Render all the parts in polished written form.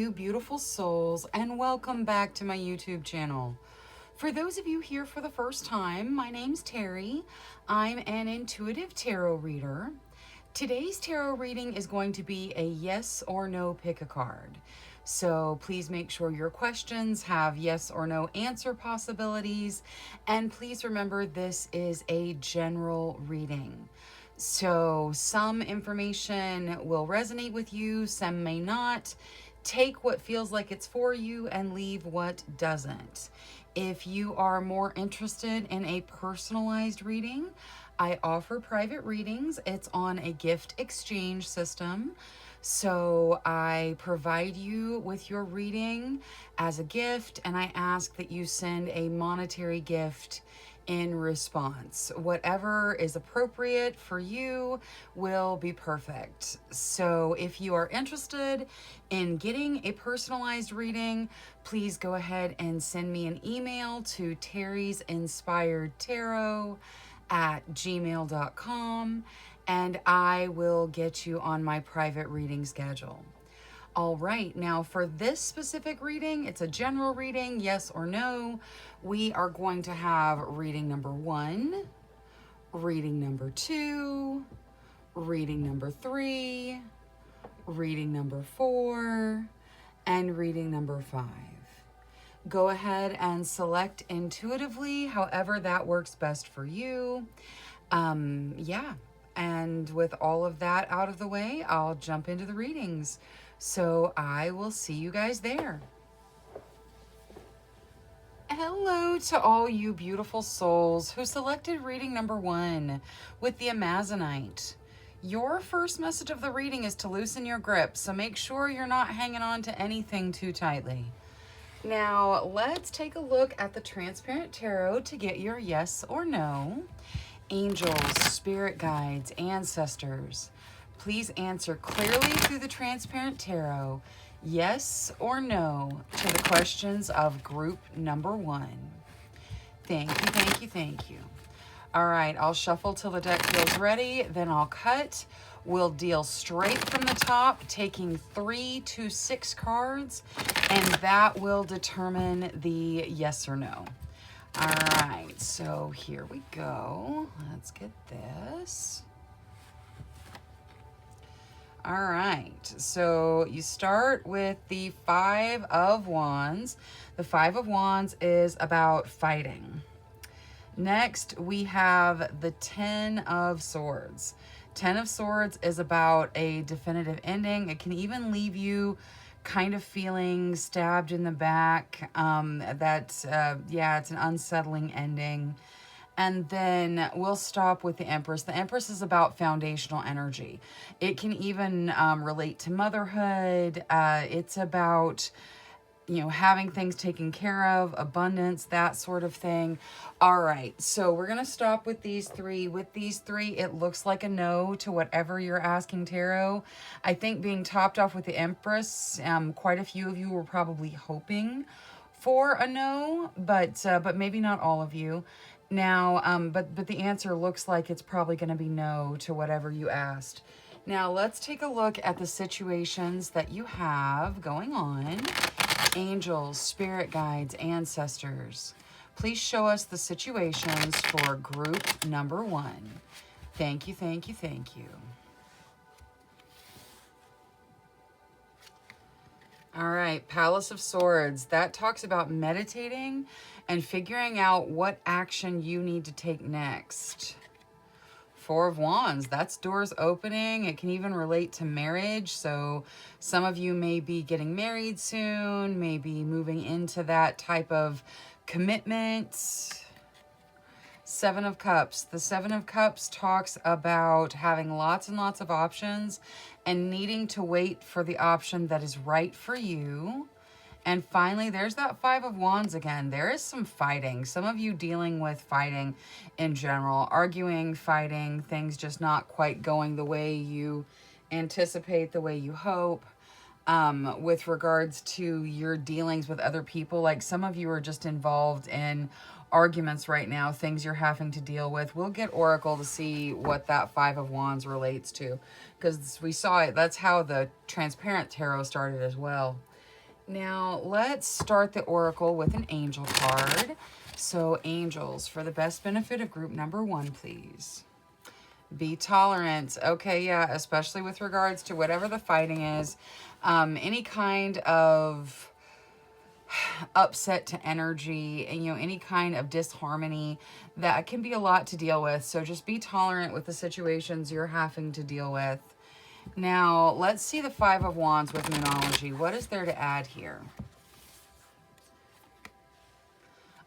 you beautiful souls, and welcome back to my YouTube channel. For those of you here for the first time, my name's Cheri. I'm an intuitive tarot reader. Today's tarot reading is going to be a yes or no pick a card. So please make sure your questions have yes or no answer possibilities. And please remember, this is a general reading. So some information will resonate with you, some may not. Take what feels like it's for you and leave what doesn't. If you are more interested in a personalized reading, I offer private readings. It's on a gift exchange system. So I provide you with your reading as a gift, and I ask that you send a monetary gift in response. Whatever is appropriate for you will be perfect. So if you are interested in getting a personalized reading, please go ahead and send me an email to TerrisInspiredTarot@gmail.com, and I will get you on my private reading schedule. All right, now for this specific reading, it's a general reading, yes or no. We are going to have reading number 1, reading number 2, reading number 3, reading number 4, and reading number 5. Go ahead and select intuitively, however that works best for you. Yeah, and with all of that out of the way, I'll jump into the readings. So I will see you guys there. Hello to all you beautiful souls who selected reading number 1 with the Amazonite. Your first message of the reading is to loosen your grip, so make sure you're not hanging on to anything too tightly. Now, let's take a look at the Transparent Tarot to get your yes or no. Angels, spirit guides, ancestors, please answer clearly through the Transparent Tarot, yes or no, to the questions of group number 1. Thank you, thank you, thank you. All right, I'll shuffle till the deck feels ready, then I'll cut. We'll deal straight from the top, taking 3 to 6 cards, and that will determine the yes or no. All right, so here we go. Let's get this. All right, so you start with the 5 of Wands. The 5 of Wands is about fighting. Next, we have the 10 of Swords. 10 of Swords is about a definitive ending. It can even leave you kind of feeling stabbed in the back. Yeah, it's an unsettling ending. And then we'll stop with the Empress. The Empress is about foundational energy. It can even relate to motherhood. It's about, you know, having things taken care of, abundance, that sort of thing. All right, so we're going to stop with these 3. With these 3, it looks like a no to whatever you're asking tarot. I think being topped off with the Empress, quite a few of you were probably hoping for a no, but maybe not all of you. Now, but the answer looks like it's probably going to be no to whatever you asked. Now, let's take a look at the situations that you have going on. Angels, spirit guides, ancestors, please show us the situations for group number 1. Thank you, thank you, thank you. All right, Palace of Swords. That talks about meditating and figuring out what action you need to take next. 4 of Wands, that's doors opening. It can even relate to marriage. So some of you may be getting married soon, maybe moving into that type of commitment. 7 of Cups. The 7 of Cups talks about having lots and lots of options and needing to wait for the option that is right for you. And finally, there's that 5 of Wands again. There is some fighting. Some of you dealing with fighting in general, arguing, fighting, things just not quite going the way you anticipate, the way you hope. With regards to your dealings with other people, like some of you are just involved in arguments right now, things you're having to deal with. We'll get Oracle to see what that 5 of Wands relates to, because we saw it. That's how the Transparent Tarot started as well. Now, let's start the oracle with an angel card. So, angels, for the best benefit of group number 1, please. Be tolerant. Okay, yeah, especially with regards to whatever the fighting is. Any kind of upset to energy and, any kind of disharmony, that can be a lot to deal with. So just be tolerant with the situations you're having to deal with. Now, let's see the 5 of Wands with Moonology. What is there to add here?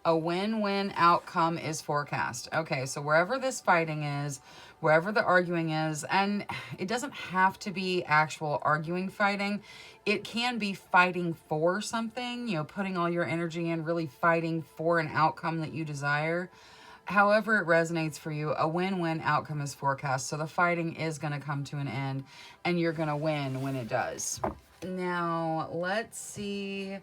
A win-win outcome is forecast. Okay, so wherever this fighting is, wherever the arguing is, and it doesn't have to be actual arguing fighting. It can be fighting for something, putting all your energy in, really fighting for an outcome that you desire. However it resonates for you, a win-win outcome is forecast. So the fighting is going to come to an end, and you're going to win when it does. Now, let's see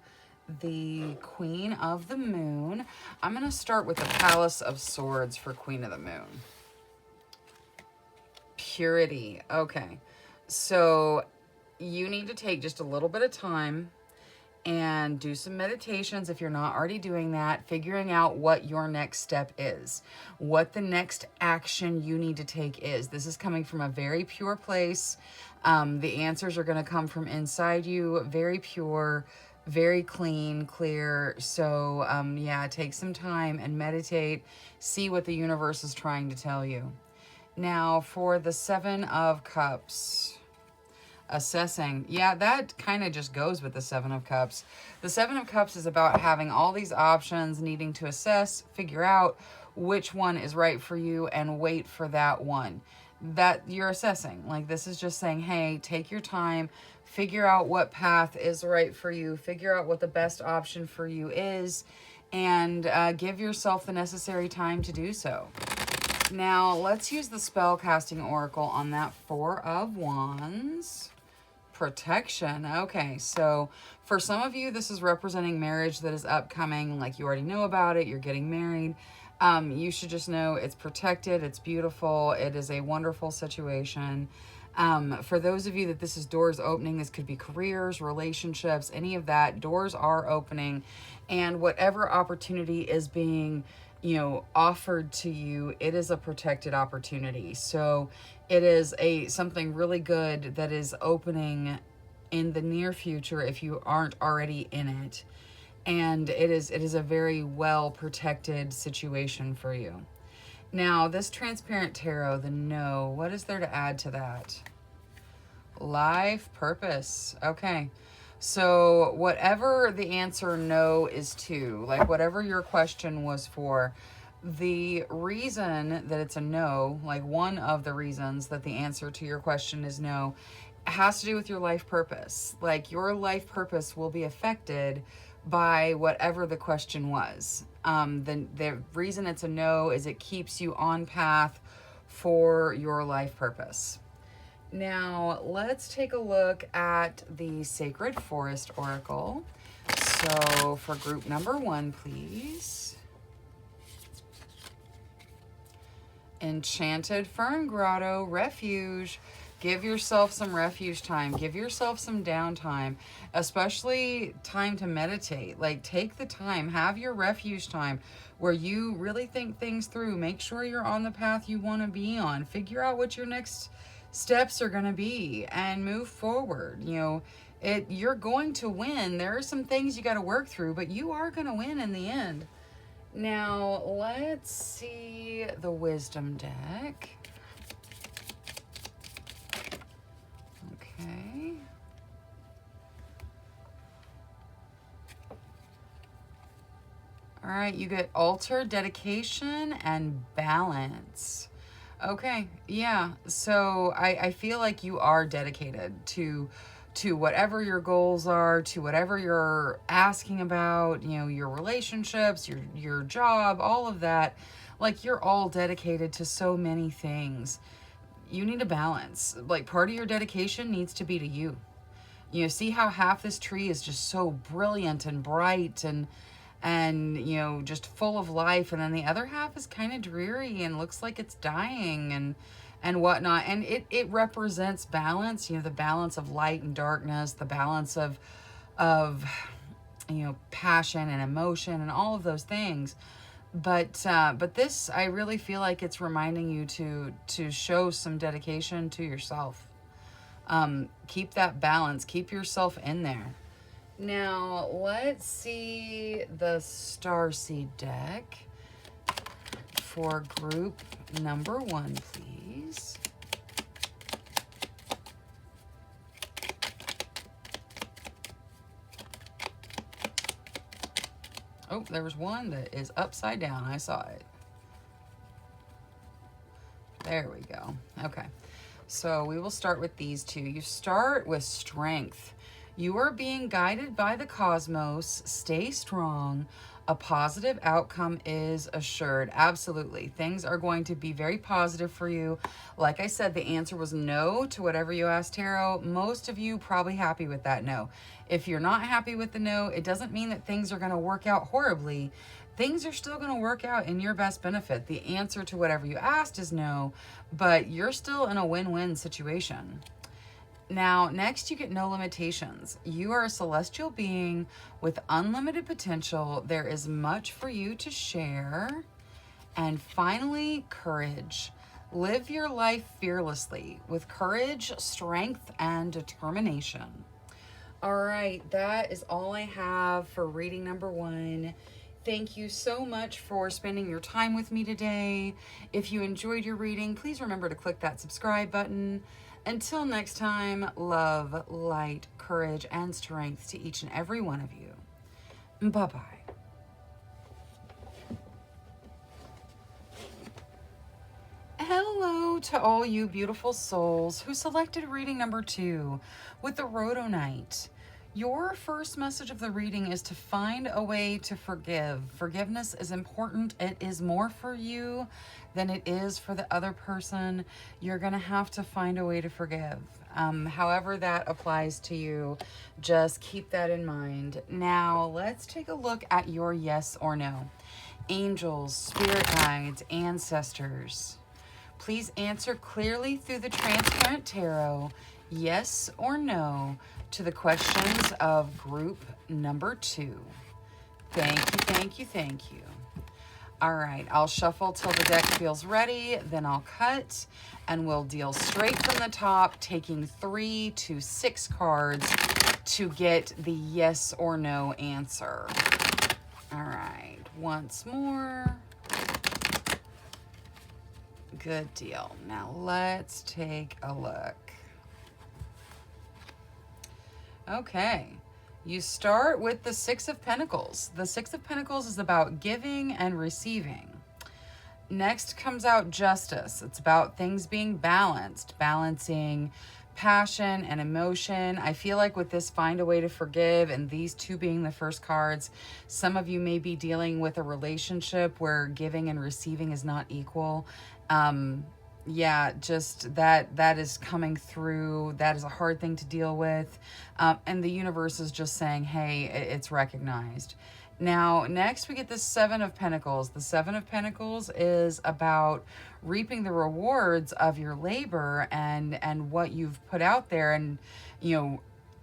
the Queen of the Moon. I'm going to start with the Palace of Swords for Queen of the Moon. Purity. Okay. So you need to take just a little bit of time and do some meditations if you're not already doing that, figuring out what your next step is, what the next action you need to take is. This is coming from a very pure place. The answers are going to come from inside you, very pure, very clean, clear. So yeah, take some time and meditate, see what the universe is trying to tell you. Now for the 7 of Cups, assessing. Yeah, that kind of just goes with the 7 of Cups. The 7 of Cups is about having all these options, needing to assess, figure out which one is right for you, and wait for that one that you're assessing. Like, this is just saying, hey, take your time, figure out what path is right for you, figure out what the best option for you is, and give yourself the necessary time to do so. Now, let's use the spell casting oracle on that 4 of Wands. Protection. Okay, so for some of you, this is representing marriage that is upcoming. Like, you already know about it. You're getting married. You should just know it's protected. It's beautiful. It is a wonderful situation. For those of you that this is doors opening, this could be careers, relationships, any of that. Doors are opening, and whatever opportunity is being offered to you, it is a protected opportunity. So it is something really good that is opening in the near future if you aren't already in it. And it is a very well protected situation for you. Now, this transparent tarot, the no, what is there to add to that? Life purpose. Okay. So whatever the answer no is to, like whatever your question was for, the reason that it's a no, like one of the reasons that the answer to your question is no, has to do with your life purpose. Like, your life purpose will be affected by whatever the question was. The reason it's a no is it keeps you on path for your life purpose. Now, let's take a look at the Sacred Forest Oracle. So, for group number 1, please. Enchanted Fern Grotto, Refuge. Give yourself some refuge time. Give yourself some downtime, especially time to meditate. Like, take the time. Have your refuge time where you really think things through. Make sure you're on the path you want to be on. Figure out what your next steps are going to be and move forward. You're going to win. There are some things you got to work through, but you are going to win in the end. Now, let's see the wisdom deck. Okay. All right, you get altar, dedication, and balance. Okay, yeah. So I feel like you are dedicated to whatever your goals are, to whatever you're asking about, your relationships, your job, all of that. Like, you're all dedicated to so many things. You need a balance. Like, part of your dedication needs to be to you. See how half this tree is just so brilliant and bright and just full of life, and then the other half is kind of dreary and looks like it's dying and whatnot. And it represents balance, the balance of light and darkness, the balance of passion and emotion and all of those things. But this, I really feel like it's reminding you to show some dedication to yourself. Keep that balance. Keep yourself in there. Now, let's see the Starseed deck for group number 1, please. Oh, there was one that is upside down. I saw it. There we go. Okay. So we will start with these two. You start with strength. You are being guided by the cosmos. Stay strong. A positive outcome is assured. Absolutely. Things are going to be very positive for you. Like I said, the answer was no to whatever you asked tarot. Most of you probably happy with that no. If you're not happy with the no, it doesn't mean that things are going to work out horribly. Things are still going to work out in your best benefit. The answer to whatever you asked is no, but you're still in a win-win situation. Now, next you get no limitations. You are a celestial being with unlimited potential. There is much for you to share. And finally, courage. Live your life fearlessly with courage, strength, and determination. All right, that is all I have for reading number 1. Thank you so much for spending your time with me today. If you enjoyed your reading, please remember to click that subscribe button. Until next time, love, light, courage, and strength to each and every one of you. Bye-bye. Hello to all you beautiful souls who selected reading number 2 with the Rhodonite. Your first message of the reading is to find a way to forgive. Forgiveness is important. It is more for you than it is for the other person. You're going to have to find a way to forgive. However that applies to you, just keep that in mind. Now, let's take a look at your yes or no. Angels, spirit guides, ancestors. Please answer clearly through the transparent tarot, yes or no, to the questions of group number 2. Thank you, thank you, thank you. All right, I'll shuffle till the deck feels ready, then I'll cut, and we'll deal straight from the top, taking 3 to 6 cards to get the yes or no answer. All right, once more. Good deal. Now let's take a look. Okay, you start with the 6 of Pentacles. The 6 of Pentacles is about giving and receiving. Next comes out Justice. It's about things being balanced, balancing passion and emotion. I feel like with this, find a way to forgive, and these two being the first cards, some of you may be dealing with a relationship where giving and receiving is not equal. Yeah, just that is coming through. That is a hard thing to deal with. And the universe is just saying, hey, it's recognized. Now, next we get the 7 of Pentacles. The 7 of Pentacles is about reaping the rewards of your labor and what you've put out there, and,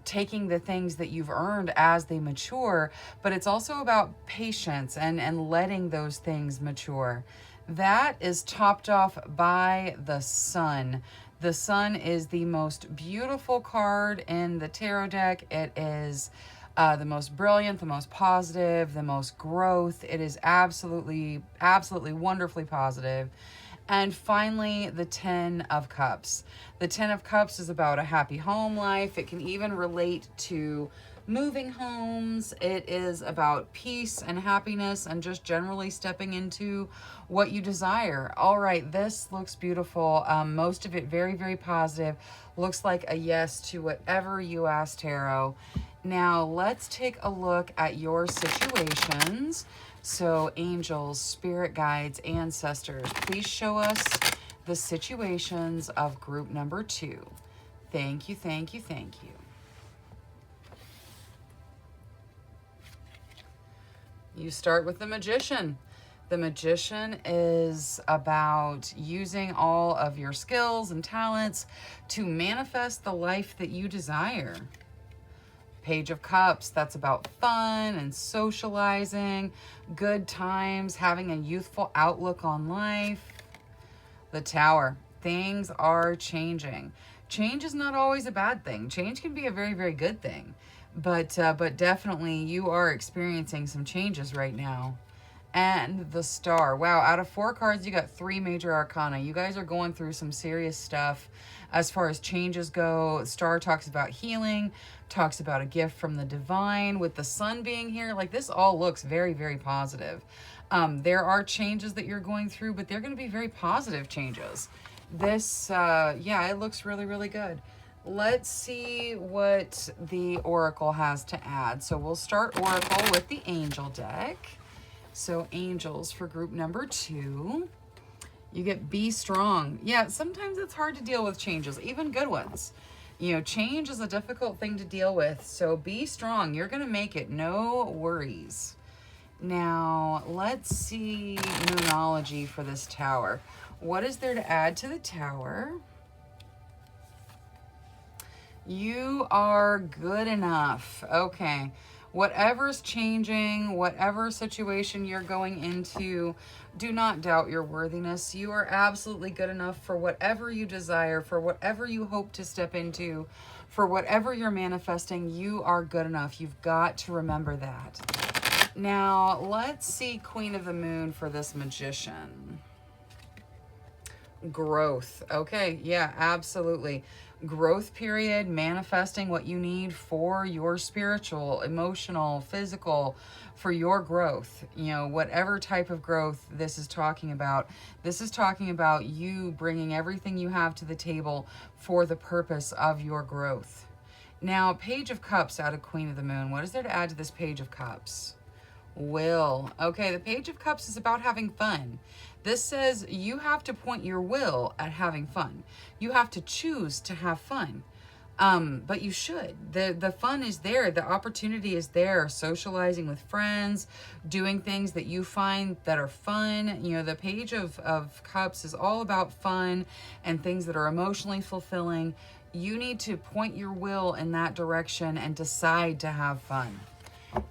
taking the things that you've earned as they mature. But it's also about patience and letting those things mature. That is topped off by the Sun. The Sun is the most beautiful card in the tarot deck. It is the most brilliant, the most positive, the most growth. It is absolutely, absolutely wonderfully positive. And finally, the 10 of Cups. The 10 of Cups is about a happy home life. It can even relate to moving homes. It is about peace and happiness and just generally stepping into what you desire. All right, this looks beautiful. Most of it very, very positive. Looks like a yes to whatever you asked tarot. Now, let's take a look at your situations. So, angels, spirit guides, ancestors, please show us the situations of group number 2. Thank you, thank you, thank you. You start with the Magician. The Magician is about using all of your skills and talents to manifest the life that you desire. Page of Cups, that's about fun and socializing, good times, having a youthful outlook on life. The Tower, things are changing. Change is not always a bad thing. Change can be a very, very good thing. But definitely you are experiencing some changes right now. And the Star. Wow, out of 4 cards, you got 3 major arcana. You guys are going through some serious stuff as far as changes go. Star talks about healing, talks about a gift from the divine. With the Sun being here, like, this all looks very, very positive. There are changes that you're going through, but they're going to be very positive changes. This, yeah, it looks really, really good. Let's see what the Oracle has to add. So we'll start Oracle with the Angel deck. So angels for group number 2. You get be strong. Yeah, sometimes it's hard to deal with changes, even good ones. You know, change is a difficult thing to deal with. So be strong. You're going to make it. No worries. Now, let's see Moonology for this Tower. What is there to add to the Tower? You are good enough. Okay. Whatever's changing, whatever situation you're going into, do not doubt your worthiness. You are absolutely good enough for whatever you desire, for whatever you hope to step into, for whatever you're manifesting. You are good enough. You've got to remember that. Now, let's see Queen of the Moon for this Magician. Growth. Okay, yeah, absolutely. Growth period, manifesting what you need for your spiritual, emotional, physical, for your growth. You know, whatever type of growth this is talking about. This is talking about you bringing everything you have to the table for the purpose of your growth. Now, Page of Cups out of Queen of the Moon. What is there to add to this Page of Cups? Will. Okay, the Page of Cups is about having fun. This says you have to point your will at having fun. You have to choose to have fun. But you should. The fun is there. The opportunity is there. Socializing with friends, doing things that you find that are fun. You know, the Page of Cups is all about fun and things that are emotionally fulfilling. You need to point your will in that direction and decide to have fun.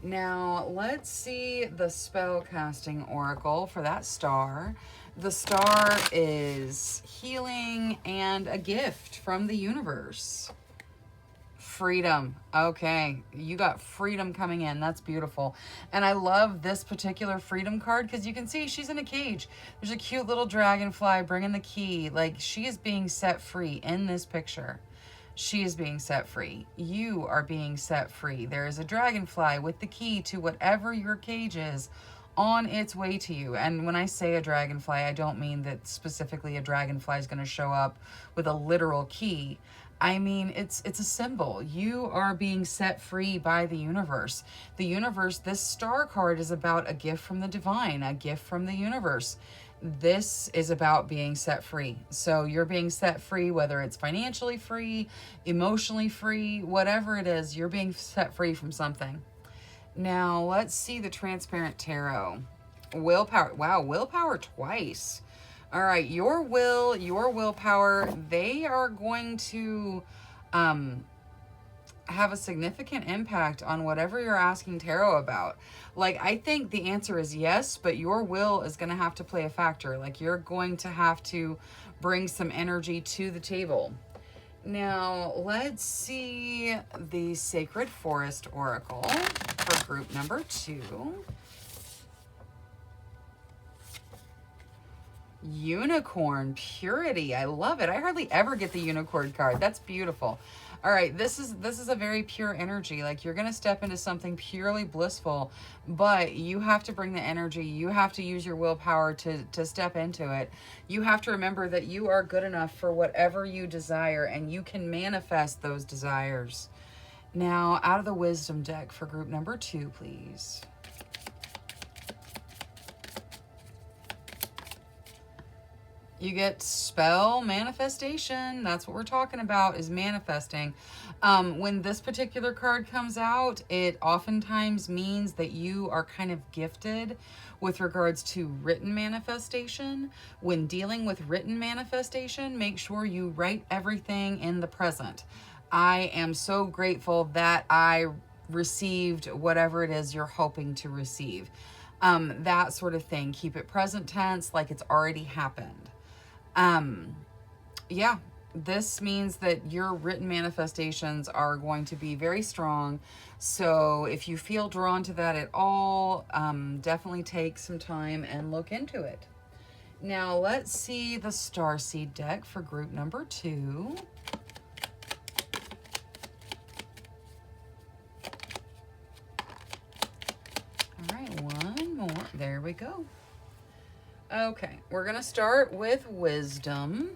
Now, let's see the spell-casting oracle for that Star. The Star is healing and a gift from the universe. Freedom. Okay, you got freedom coming in. That's beautiful. And I love this particular freedom card because you can see she's in a cage. There's a cute little dragonfly bringing the key. Like, she is being set free in this picture. She is being set free. You are being set free. There is a dragonfly with the key to whatever your cage is on its way to you. And when I say a dragonfly, I don't mean that specifically a dragonfly is going to show up with a literal key. I mean, it's a symbol. You are being set free by the universe. The universe, this Star card is about a gift from the divine, a gift from the universe. This is about being set free. So you're being set free, whether it's financially free, emotionally free, whatever it is, you're being set free from something. Now, let's see the Transparent Tarot. Willpower. Wow, willpower twice. All right, your will, your willpower, they are going to have a significant impact on whatever you're asking tarot about. Like, I think the answer is yes, but your will is going to have to play a factor. Like, you're going to have to bring some energy to the table. Now, let's see the Sacred Forest Oracle for group number 2. Unicorn Purity. I love it. I hardly ever get the unicorn card. That's beautiful. All right, this is a very pure energy. Like, you're going to step into something purely blissful, but you have to bring the energy. You have to use your willpower to step into it. You have to remember that you are good enough for whatever you desire, and you can manifest those desires. Now, out of the Wisdom deck for group number 2, please. You get spell manifestation. That's what we're talking about, is manifesting. When this particular card comes out, it oftentimes means that you are kind of gifted with regards to written manifestation. When dealing with written manifestation, make sure you write everything in the present. I am so grateful that I received whatever it is you're hoping to receive. That sort of thing. Keep it present tense, like it's already happened. Yeah, this means that your written manifestations are going to be very strong. So if you feel drawn to that at all, definitely take some time and look into it. Now let's see the Starseed deck for group number 2. All right, one more. There we go. Okay, we're going to start with wisdom.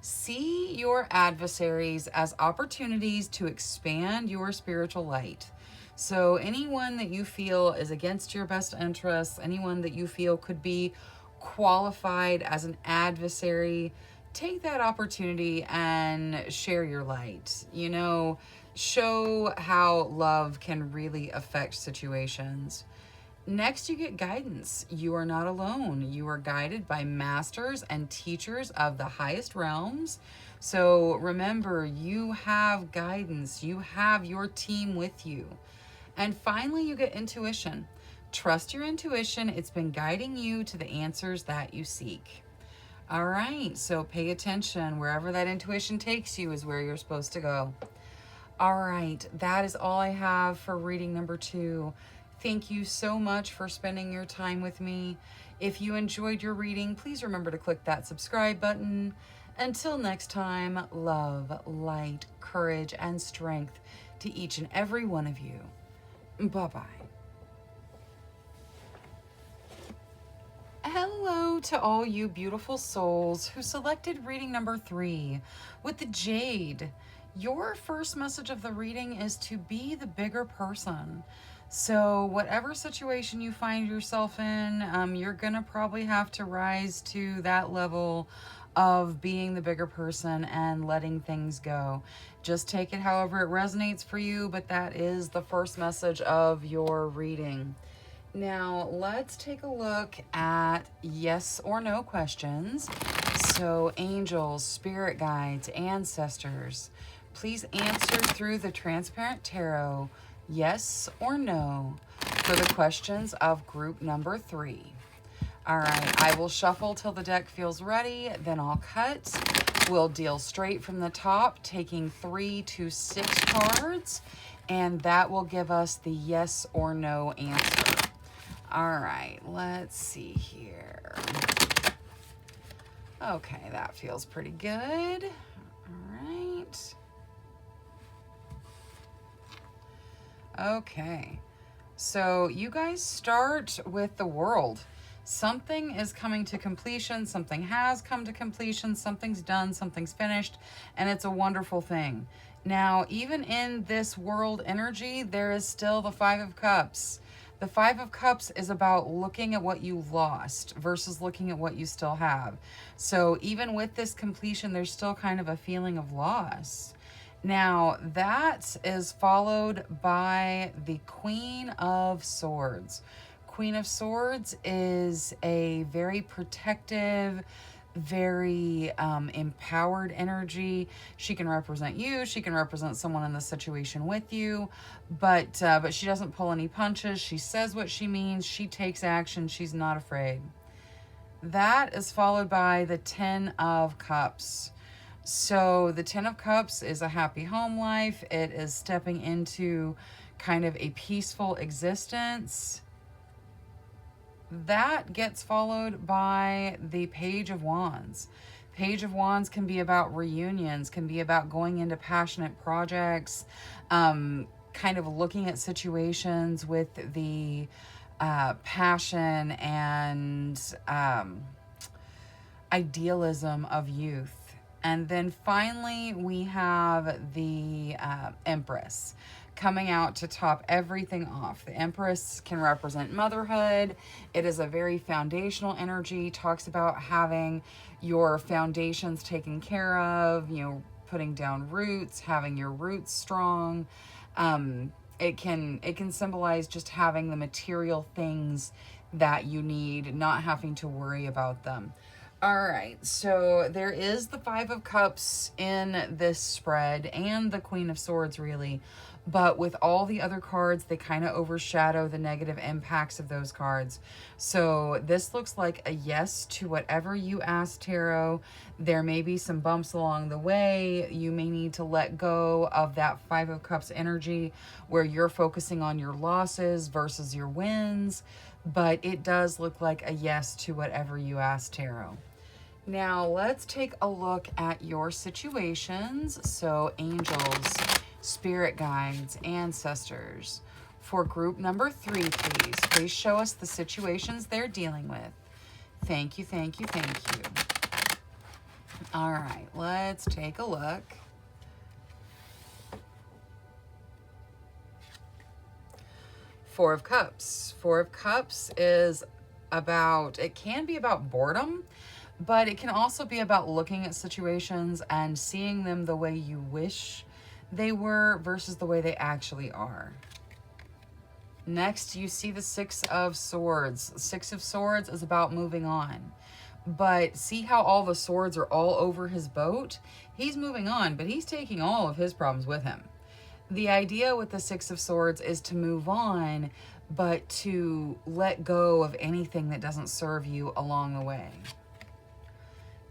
See your adversaries as opportunities to expand your spiritual light. So anyone that you feel is against your best interests, anyone that you feel could be qualified as an adversary, take that opportunity and share your light. You know, show how love can really affect situations. Next, you get guidance. You are not alone. You are guided by masters and teachers of the highest realms. So remember, you have guidance. You have your team with you. And finally, you get intuition. Trust your intuition. It's been guiding you to the answers that you seek. All right, so pay attention. Wherever that intuition takes you is where you're supposed to go. All right, that is all I have for reading number 2. Thank you so much for spending your time with me. If you enjoyed your reading, please remember to click that subscribe button. Until next time, love, light, courage, and strength to each and every one of you. Bye-bye. Hello to all you beautiful souls who selected reading number 3 with the Jade. Your first message of the reading is to be the bigger person. So whatever situation you find yourself in, you're going to probably have to rise to that level of being the bigger person and letting things go. Just take it however it resonates for you, but that is the first message of your reading. Now, let's take a look at yes or no questions. So, angels, spirit guides, ancestors, please answer through the transparent tarot, yes or no, for the questions of group number 3. All right, I will shuffle till the deck feels ready, then I'll cut. We'll deal straight from the top, taking 3 to 6 cards, and that will give us the yes or no answer. All right, let's see here. Okay, that feels pretty good. All right. Okay, so you guys start with the World. Something is coming to completion, something has come to completion, something's done, something's finished, and it's a wonderful thing. Now, even in this World energy, there is still the 5 of Cups. The 5 of Cups is about looking at what you lost versus looking at what you still have. So even with this completion, there's still kind of a feeling of loss. Now, that is followed by the Queen of Swords. Queen of Swords is a very protective, very empowered energy. She can represent you. She can represent someone in the situation with you, but she doesn't pull any punches. She says what she means. She takes action. She's not afraid. That is followed by the 10 of Cups. So the 10 of Cups is a happy home life. It is stepping into kind of a peaceful existence. That gets followed by the Page of Wands. Page of Wands can be about reunions, can be about going into passionate projects, kind of looking at situations with the passion and idealism of youth. And then finally, we have the Empress coming out to top everything off. The Empress can represent motherhood. It is a very foundational energy, talks about having your foundations taken care of, you know, putting down roots, having your roots strong. It can symbolize just having the material things that you need, not having to worry about them. All right, so there is the 5 of Cups in this spread and the Queen of Swords, really. but with all the other cards, they kind of overshadow the negative impacts of those cards. So this looks like a yes to whatever you asked, Tarot. There may be some bumps along the way. You may need to let go of that Five of Cups energy where you're focusing on your losses versus your wins, but it does look like a yes to whatever you asked, Tarot. Now let's take a look at your situations. So angels, spirit guides, ancestors. For group number 3, please. Please show us the situations they're dealing with. Thank you, thank you, thank you. All right, let's take a look. Four of Cups. Four of Cups is about, it can be about boredom, but it can also be about looking at situations and seeing them the way you wish they were versus the way they actually are. Next, you see the Six of Swords. Six of Swords is about moving on. But see how all the swords are all over his boat? He's moving on, but he's taking all of his problems with him. The idea with the Six of Swords is to move on, but to let go of anything that doesn't serve you along the way.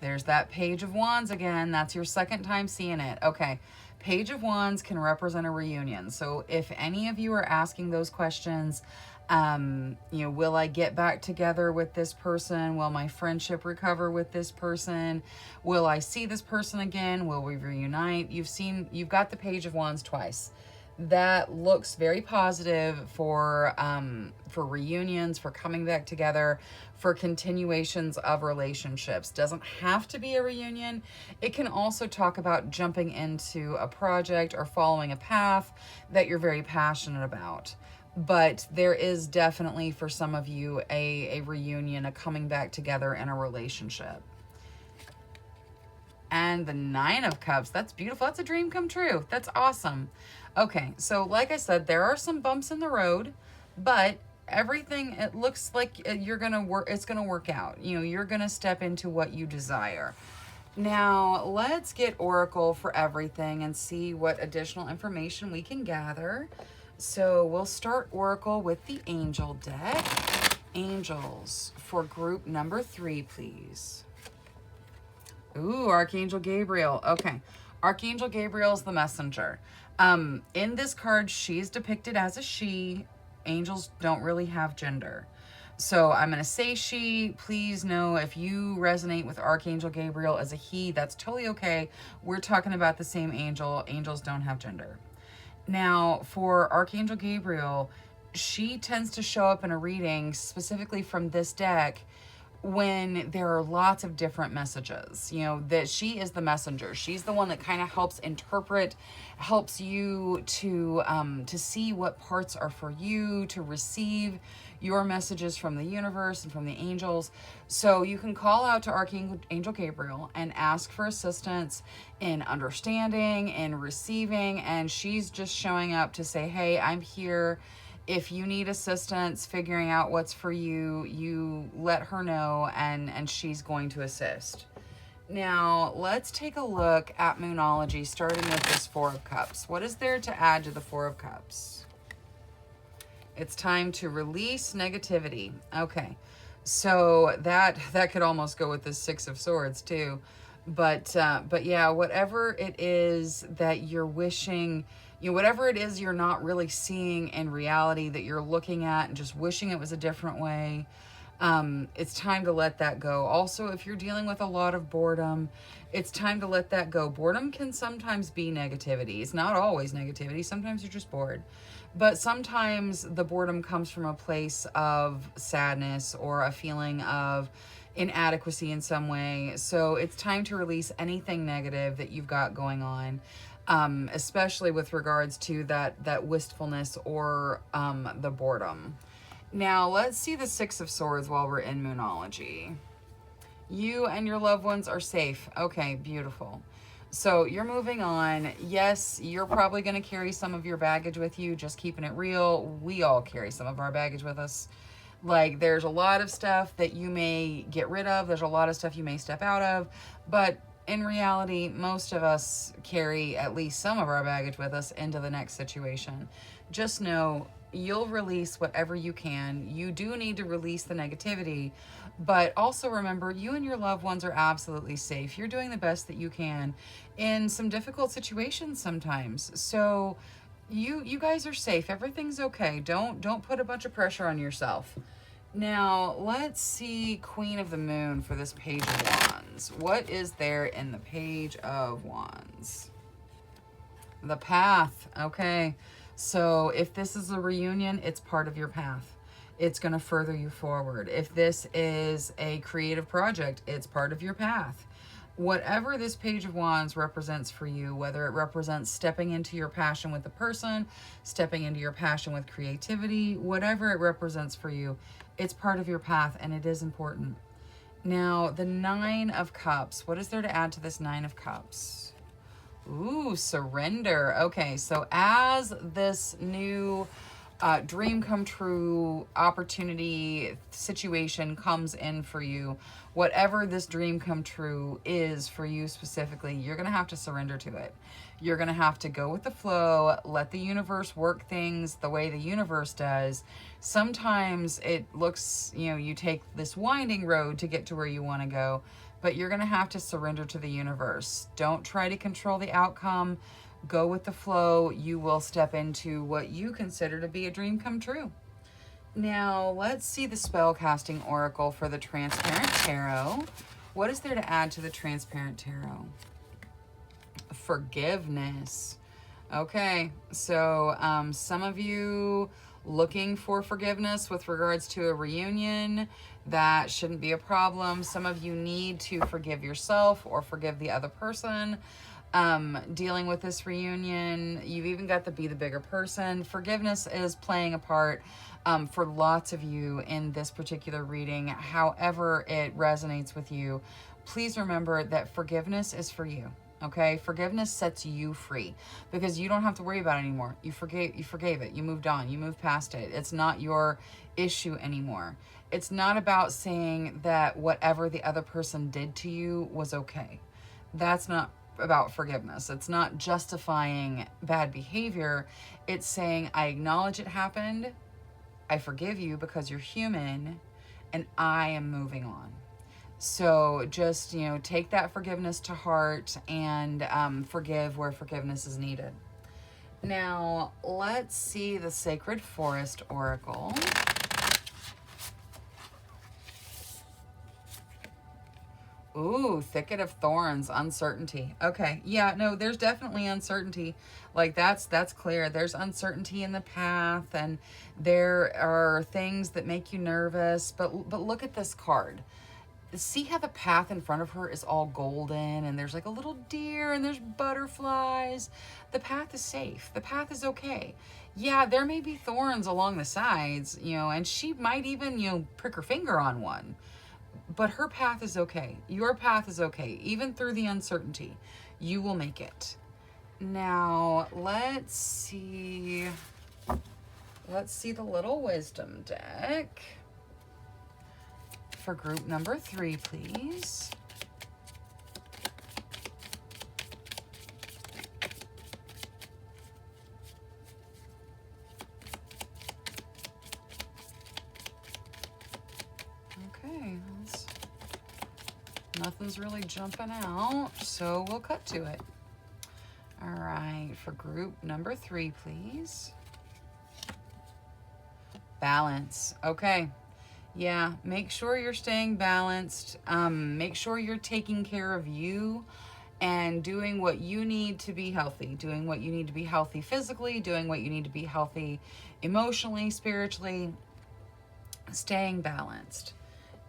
There's that Page of Wands again. That's your second time seeing it. Okay. Page of Wands can represent a reunion. So if any of you are asking those questions, will I get back together with this person? Will my friendship recover with this person? Will I see this person again? Will we reunite? You've got the Page of Wands twice. That looks very positive for reunions, for coming back together, for continuations of relationships. Doesn't have to be a reunion. It can also talk about jumping into a project or following a path that you're very passionate about. But there is definitely for some of you a reunion, a coming back together in a relationship. And the Nine of Cups, that's beautiful. That's a dream come true. That's awesome. Okay, so like I said, there are some bumps in the road, but everything, it looks like it's gonna work out. You're gonna step into what you desire. Now, let's get Oracle for everything and see what additional information we can gather. So we'll start Oracle with the Angel deck. Angels for group number 3, please. Ooh, Archangel Gabriel. Okay. Archangel Gabriel is the messenger. In this card, she's depicted as a she. Angels don't really have gender. So I'm going to say she. Please know if you resonate with Archangel Gabriel as a he, that's totally okay. We're talking about the same angel. Angels don't have gender. Now, for Archangel Gabriel, she tends to show up in a reading, specifically from this deck, when there are lots of different messages, that she is the messenger. She's the one that kind of helps interpret, helps you to see what parts are for you, to receive your messages from the universe and from the angels. So you can call out to Archangel Gabriel and ask for assistance in understanding and receiving. And she's just showing up to say, hey, I'm here. If you need assistance figuring out what's for you, you let her know, and she's going to assist. Now, let's take a look at Moonology, starting with this Four of Cups. What is there to add to the Four of Cups? It's time to release negativity. Okay, so that could almost go with the Six of Swords too. But yeah, whatever it is that you're wishing, whatever it is you're not really seeing in reality that you're looking at and just wishing it was a different way, it's time to let that go. Also, if you're dealing with a lot of boredom, it's time to let that go. Boredom can sometimes be negativity. It's not always negativity. Sometimes you're just bored. But sometimes the boredom comes from a place of sadness or a feeling of inadequacy in some way. So it's time to release anything negative that you've got going on, especially with regards to that wistfulness or the boredom. Now, let's see the Six of Swords while we're in Moonology. You and your loved ones are safe. Okay, beautiful. So you're moving on. Yes, you're probably going to carry some of your baggage with you, just keeping it real. We all carry some of our baggage with us. Like, there's a lot of stuff that you may get rid of. There's a lot of stuff you may step out of. But in reality, most of us carry at least some of our baggage with us into the next situation. Just know you'll release whatever you can. You do need to release the negativity, but also remember, you and your loved ones are absolutely safe. You're doing the best that you can in some difficult situations sometimes. So you guys are safe. Everything's okay. Don't put a bunch of pressure on yourself. Now, let's see Queen of the Moon for this Page of Wands. What is there in the Page of Wands? The path. Okay. So if this is a reunion, it's part of your path. It's going to further you forward. If this is a creative project, it's part of your path. Whatever this Page of Wands represents for you, whether it represents stepping into your passion with the person, stepping into your passion with creativity, whatever it represents for you, it's part of your path and it is important. Now, the Nine of Cups. What is there to add to this Nine of Cups? Ooh, surrender. Okay, so as this new dream come true opportunity situation comes in for you, whatever this dream come true is for you specifically, you're going to have to surrender to it. You're going to have to go with the flow, let the universe work things the way the universe does. Sometimes it looks, you take this winding road to get to where you want to go, but you're going to have to surrender to the universe. Don't try to control the outcome. Go with the flow. You will step into what you consider to be a dream come true. Now, let's see the spellcasting oracle for the Transparent Tarot. What is there to add to the Transparent Tarot? Forgiveness. Okay, so some of you looking for forgiveness with regards to a reunion, that shouldn't be a problem. Some of you need to forgive yourself or forgive the other person. Dealing with this reunion, you've even got to be the bigger person. Forgiveness is playing a part for lots of you in this particular reading. However it resonates with you, please remember that forgiveness is for you. Okay, forgiveness sets you free because you don't have to worry about it anymore. You forgave it. You moved on. You moved past it. It's not your issue anymore. It's not about saying that whatever the other person did to you was okay. That's not about forgiveness. It's not justifying bad behavior. It's saying, I acknowledge it happened. I forgive you because you're human and I am moving on. So just, take that forgiveness to heart and forgive where forgiveness is needed. Now, let's see the Sacred Forest Oracle. Ooh, Thicket of Thorns, uncertainty. Okay, yeah, no, there's definitely uncertainty. Like that's clear. There's uncertainty in the path and there are things that make you nervous, but look at this card. See how the path in front of her is all golden and there's like a little deer and there's butterflies. The path is safe. The path is okay. Yeah, there may be thorns along the sides, and she might even, prick her finger on one. But her path is okay. Your path is okay. Even through the uncertainty, you will make it. Now, let's see the Little Wisdom deck. For group number 3, please. Okay, nothing's really jumping out, so we'll cut to it. All right, for group number 3, please. Balance. Okay. Yeah, make sure you're staying balanced. Make sure you're taking care of you and doing what you need to be healthy. Doing what you need to be healthy physically, doing what you need to be healthy emotionally, spiritually. Staying balanced.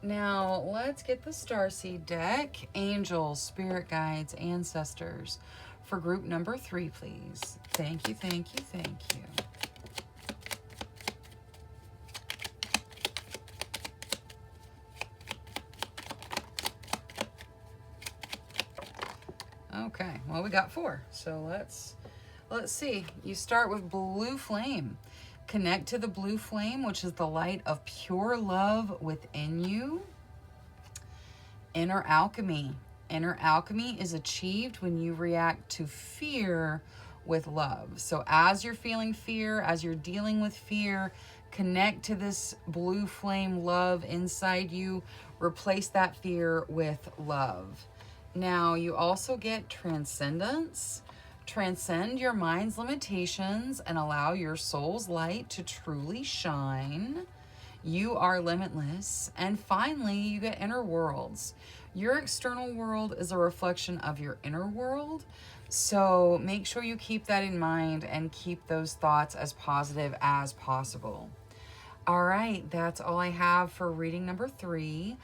Now, let's get the Starseed deck. Angels, spirit guides, ancestors. For group number 3, please. Thank you, thank you, thank you. Okay, well, we got 4. So let's see. You start with Blue Flame. Connect to the blue flame, which is the light of pure love within you. Inner alchemy. Inner alchemy is achieved when you react to fear with love. So as you're feeling fear, as you're dealing with fear, connect to this blue flame love inside you. Replace that fear with love. Now, you also get transcendence. Transcend your mind's limitations and allow your soul's light to truly shine. You are limitless. And finally, you get inner worlds. Your external world is a reflection of your inner world. So make sure you keep that in mind and keep those thoughts as positive as possible. All right, that's all I have for reading number 3.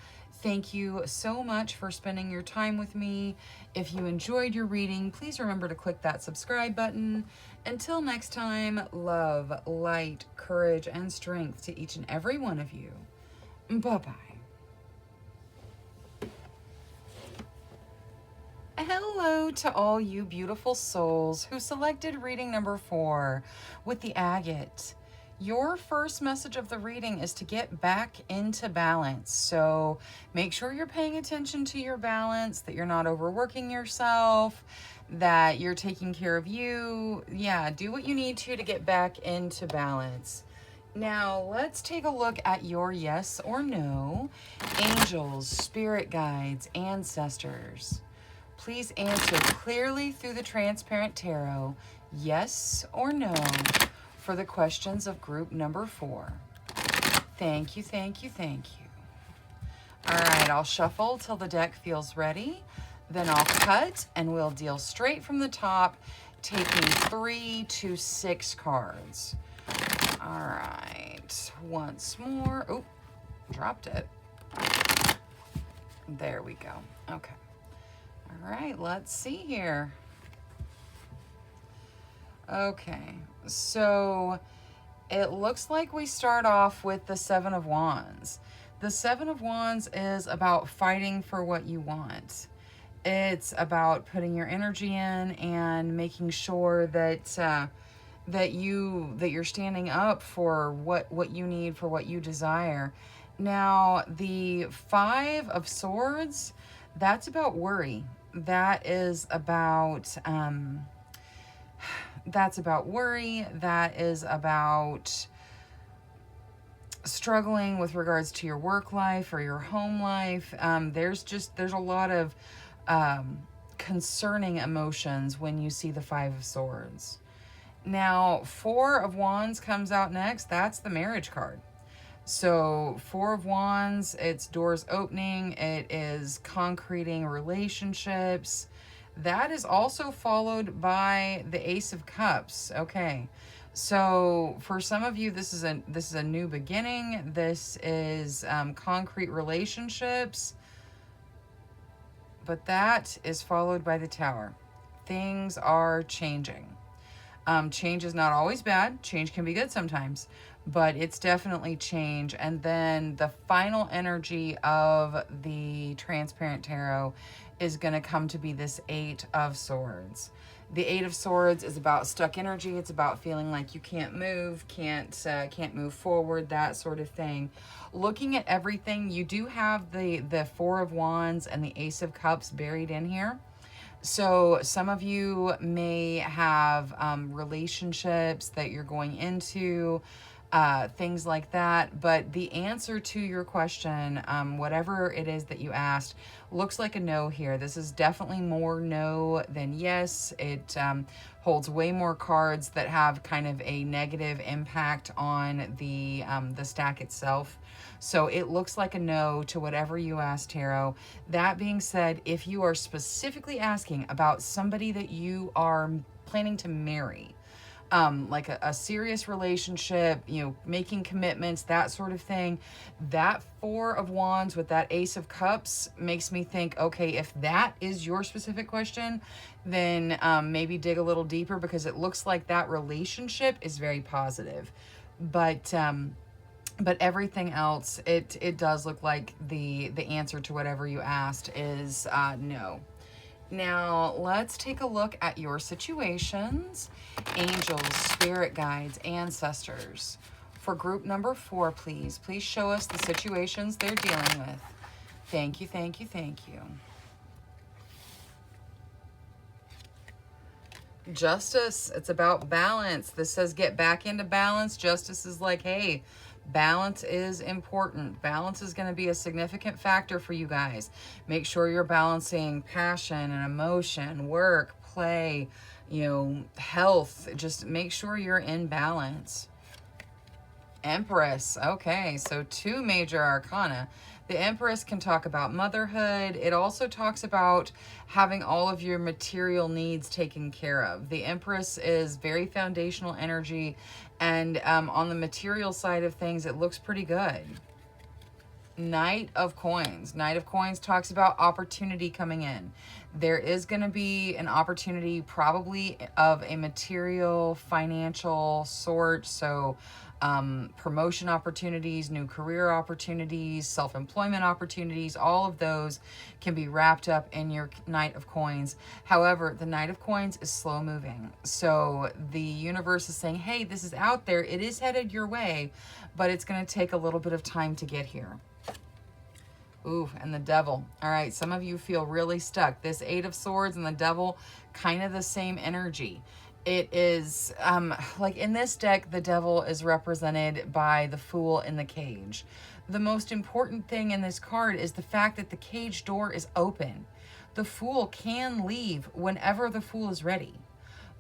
Thank you so much for spending your time with me. If you enjoyed your reading, please remember to click that subscribe button. Until next time, love, light, courage, and strength to each and every one of you. Bye-bye. Hello to all you beautiful souls who selected reading number 4 with the agate. Your first message of the reading is to get back into balance. So make sure you're paying attention to your balance, that you're not overworking yourself, that you're taking care of you. Yeah, do what you need to get back into balance. Now, let's take a look at your yes or no. Angels, spirit guides, ancestors. Please answer clearly through the transparent tarot, yes or no, for the questions of group number 4. Thank you, thank you, thank you. All right, I'll shuffle till the deck feels ready. Then I'll cut and we'll deal straight from the top, taking 3 to 6 cards. All right, once more. Oh, dropped it. There we go. Okay. All right, let's see here. Okay, so it looks like we start off with the 7 of Wands. The 7 of Wands is about fighting for what you want. It's about putting your energy in and making sure that that you're standing up for what you need, for what you desire. Now, the 5 of Swords, that's about worry. That is about worry. That is about struggling with regards to your work life or your home life. There's a lot of concerning emotions when you see the 5 of Swords. Now, 4 of Wands comes out next. That's the marriage card. So 4 of Wands, it's doors opening. It is concreting relationships. That is also followed by the Ace of Cups. Okay. So for some of you, this is a new beginning. This is concrete relationships. But that is followed by the Tower. Things are changing. Change is not always bad. Change can be good sometimes, but it's definitely change. And then the final energy of the transparent tarot is going to come to be this 8 of Swords. The 8 of Swords is about stuck energy. It's about feeling like you can't move, can't move forward, that sort of thing. Looking at everything, you do have the 4 of Wands and the Ace of Cups buried in here. So some of you may have relationships that you're going into, things like that. But the answer to your question, whatever it is that you asked, looks like a no here. This is definitely more no than yes. It holds way more cards that have kind of a negative impact on the stack itself. So it looks like a no to whatever you asked, Tarot. That being said, if you are specifically asking about somebody that you are planning to marry, like a serious relationship, you know, making commitments, that sort of thing, that 4 of Wands with that Ace of Cups makes me think, okay, if that is your specific question, then maybe dig a little deeper, because it looks like that relationship is very positive. But everything else, it does look like the answer to whatever you asked is no. Now, let's take a look at your situations. Angels, spirit guides, ancestors. For group number 4, please show us the situations they're dealing with. Thank you, thank you, thank you. Justice, it's about balance. This says get back into balance. Justice is like, hey, balance is important. Balance is going to be a significant factor for you guys. Make sure you're balancing passion and emotion, work, play, health. Just make sure you're in balance. Empress. Okay, so 2 major arcana. The Empress can talk about motherhood. It also talks about having all of your material needs taken care of. The Empress is very foundational energy, and on the material side of things, it looks pretty good. Knight of Coins. Knight of Coins talks about opportunity coming in. There is going to be an opportunity probably of a material, financial sort. So promotion opportunities, new career opportunities, self-employment opportunities, all of those can be wrapped up in your Knight of Coins. However, the Knight of Coins is slow moving. So the universe is saying, hey, this is out there. It is headed your way, but it's going to take a little bit of time to get here. Ooh, and the Devil. All right, some of you feel really stuck. This 8 of Swords and the Devil, kind of the same energy. It is, like in this deck, the Devil is represented by the Fool in the cage. The most important thing in this card is the fact that the cage door is open. The Fool can leave whenever the Fool is ready.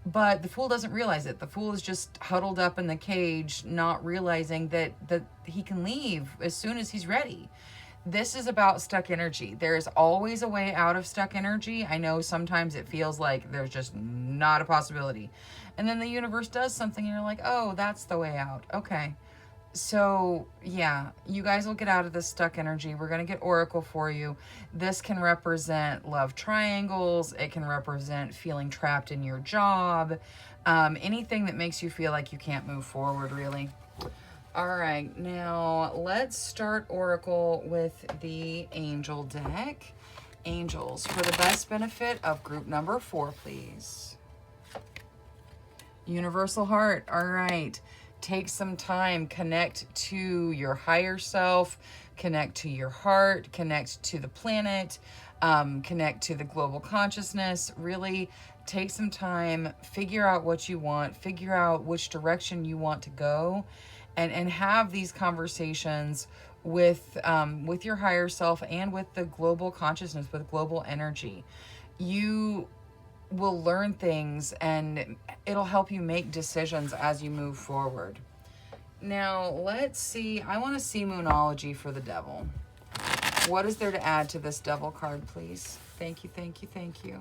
But the Fool doesn't realize it. The Fool is just huddled up in the cage, not realizing that he can leave as soon as he's ready. This is about stuck energy. There is always a way out of stuck energy. I know sometimes it feels like there's just not a possibility. And then the universe does something and you're like, oh, that's the way out. Okay. So yeah, you guys will get out of this stuck energy. We're going to get Oracle for you. This can represent love triangles. It can represent feeling trapped in your job. Anything that makes you feel like you can't move forward, really. All right, now let's start Oracle with the Angel deck. Angels, for the best benefit of group number 4, please. Universal Heart, all right. Take some time, connect to your higher self, connect to your heart, connect to the planet, connect to the global consciousness. Really take some time, figure out what you want, figure out which direction you want to go. And have these conversations with your higher self and with the global consciousness, with global energy. You will learn things and it'll help you make decisions as you move forward. Now, let's see. I want to see Moonology for the Devil. What is there to add to this Devil card, please? Thank you, thank you, thank you.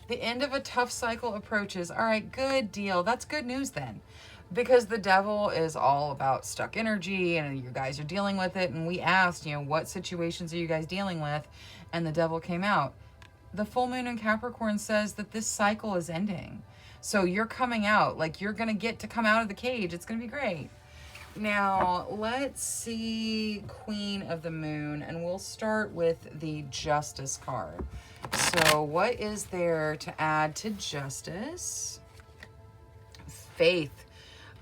The end of a tough cycle approaches. All right, good deal. That's good news then. Because the Devil is all about stuck energy and you guys are dealing with it. And we asked, what situations are you guys dealing with? And the Devil came out. The full moon in Capricorn says that this cycle is ending. So you're coming out, like you're going to get to come out of the cage. It's going to be great. Now, let's see Queen of the Moon, and we'll start with the Justice card. So what is there to add to Justice? Faith.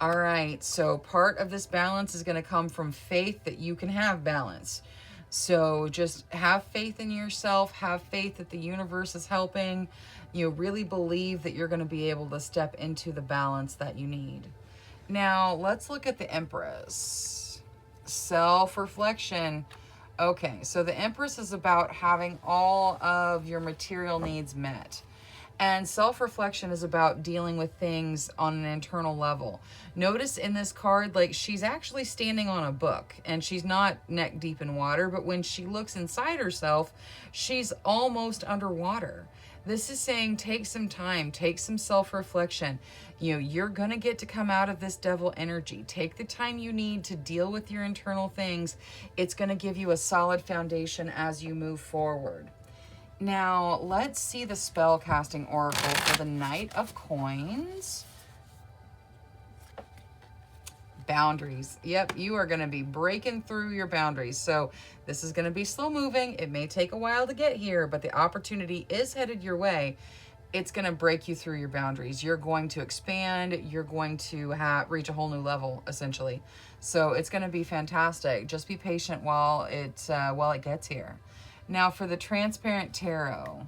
All right, so part of this balance is going to come from faith that you can have balance. So just have faith in yourself, have faith that the universe is helping. Really believe that you're going to be able to step into the balance that you need. Now, let's look at the Empress. Self-reflection. Okay, so the Empress is about having all of your material needs met. And self-reflection is about dealing with things on an internal level. Notice in this card, like she's actually standing on a book and she's not neck deep in water, but when she looks inside herself, she's almost underwater. This is saying take some time, take some self-reflection. You're going to get to come out of this Devil energy. Take the time you need to deal with your internal things. It's going to give you a solid foundation as you move forward. Now, let's see the spell casting oracle for the Knight of Coins. Boundaries. Yep, you are going to be breaking through your boundaries. So this is going to be slow moving. It may take a while to get here, but the opportunity is headed your way. It's going to break you through your boundaries. You're going to expand. You're going to reach a whole new level, essentially. So it's going to be fantastic. Just be patient while it gets here. Now for the Transparent Tarot.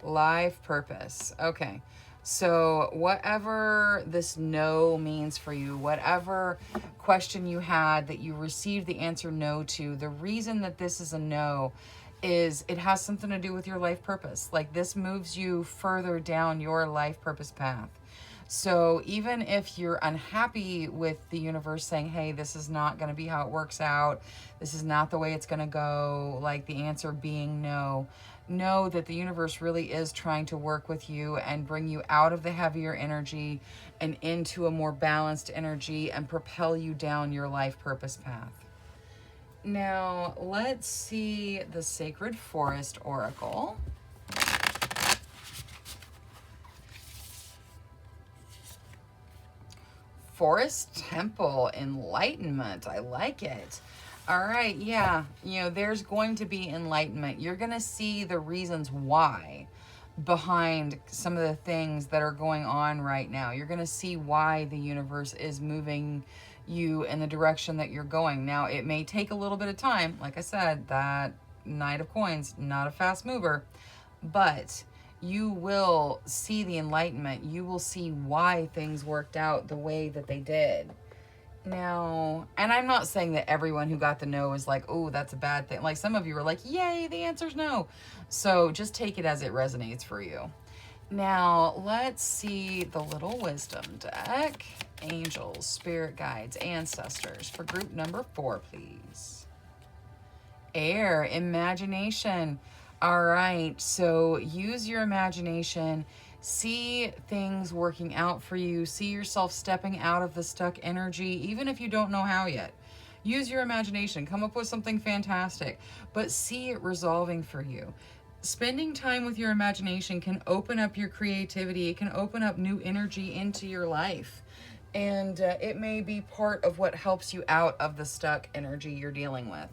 Life purpose. Okay. So whatever this no means for you, whatever question you had that you received the answer no to, the reason that this is a no is it has something to do with your life purpose. Like this moves you further down your life purpose path. So even if you're unhappy with the universe saying, hey, this is not going to be how it works out, this is not the way it's going to go, like the answer being no, know that the universe really is trying to work with you and bring you out of the heavier energy and into a more balanced energy and propel you down your life purpose path. Now, let's see the Sacred Forest Oracle. Forest Temple, enlightenment. I like it. All right, yeah, there's going to be enlightenment. You're going to see the reasons why behind some of the things that are going on right now. You're going to see why the universe is moving you in the direction that you're going. Now, it may take a little bit of time. Like I said, that Knight of Coins, not a fast mover, but you will see the enlightenment. You will see why things worked out the way that they did. Now, and I'm not saying that everyone who got the no is like, oh, that's a bad thing. Like some of you are like, yay, the answer's no. So just take it as it resonates for you. Now, let's see the Little Wisdom deck. Angels, spirit guides, ancestors for group number 4, please. Air, imagination. All right, so use your imagination. See things working out for you. See yourself stepping out of the stuck energy, even if you don't know how yet. Use your imagination. Come up with something fantastic, but see it resolving for you. Spending time with your imagination can open up your creativity. It can open up new energy into your life. And it may be part of what helps you out of the stuck energy you're dealing with.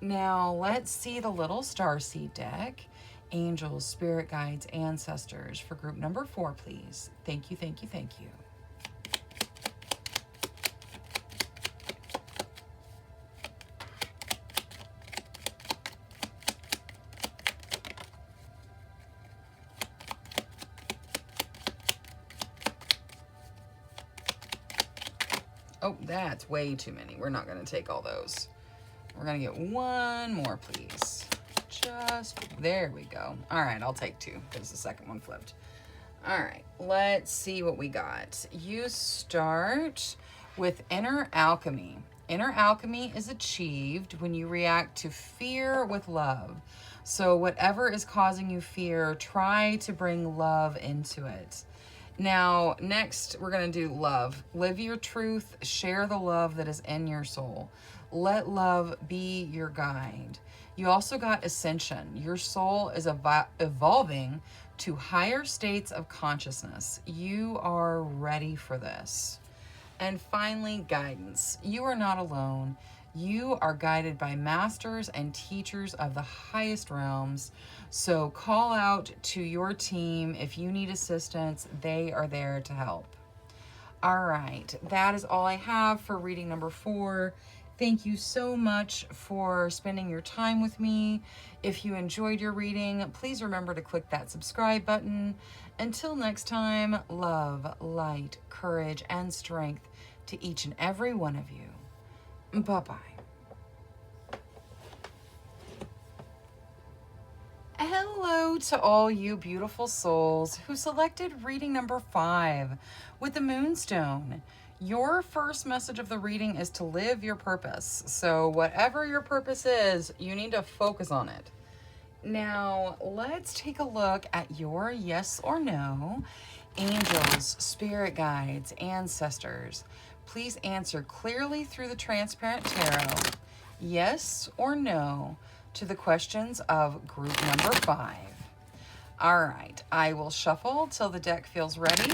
Now, let's see the Little Starseed deck. Angels, spirit guides, ancestors for group number 4, please. Thank you, thank you, thank you. Oh, that's way too many. We're not going to take all those. We're going to get one more, please. There we go. All right, I'll take 2 because the second one flipped. All right, let's see what we got. You start with inner alchemy. Inner alchemy is achieved when you react to fear with love. So whatever is causing you fear, try to bring love into it. Now, next, we're going to do love. Live your truth. Share the love that is in your soul. Let love be your guide. You also got ascension. Your soul is evolving to higher states of consciousness. You are ready for this. And finally, guidance. You are not alone. You are guided by masters and teachers of the highest realms. So call out to your team. If you need assistance, they are there to help. All right, that is all I have for reading number 4. Thank you so much for spending your time with me. If you enjoyed your reading, please remember to click that subscribe button. Until next time, love, light, courage, and strength to each and every one of you. Bye-bye. Hello to all you beautiful souls who selected reading number 5 with the Moonstone. Your first message of the reading is to live your purpose. So whatever your purpose is, you need to focus on it. Now, let's take a look at your yes or no. Angels, spirit guides, ancestors, please answer clearly through the transparent tarot, yes or no, to the questions of group number 5. All right, I will shuffle till the deck feels ready.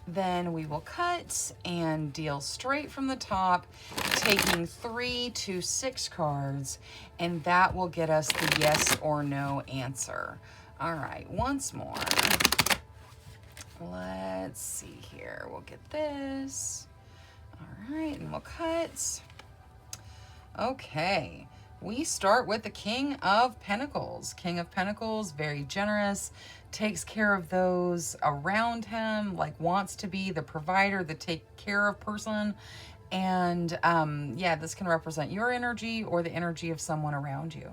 Then we will cut and deal straight from the top, taking 3 to 6 cards, and that will get us the yes or no answer. All right, once more. Let's see here. We'll get this. All right, and we'll cut. Okay, we start with the King of Pentacles. King of Pentacles, very generous, takes care of those around him, like wants to be the provider, the take care of person. And yeah, this can represent your energy or the energy of someone around you.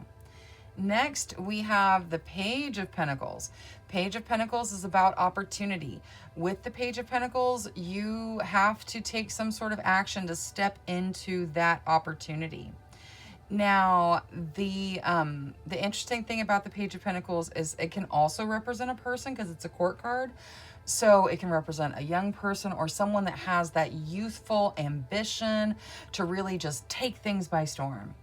Next, we have the Page of Pentacles. Page of Pentacles is about opportunity. With the Page of Pentacles, you have to take some sort of action to step into that opportunity. Now, the interesting thing about the Page of Pentacles is it can also represent a person because it's a court card. So it can represent a young person or someone that has that youthful ambition to really just take things by storm.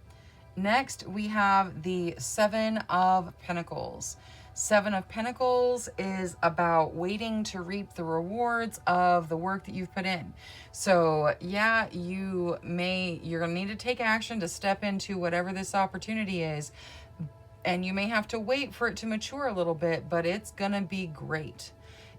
Next, we have the Seven of Pentacles. Seven of Pentacles is about waiting to reap the rewards of the work that you've put in. So yeah, you're gonna need to take action to step into whatever this opportunity is, and you may have to wait for it to mature a little bit, but it's gonna be great.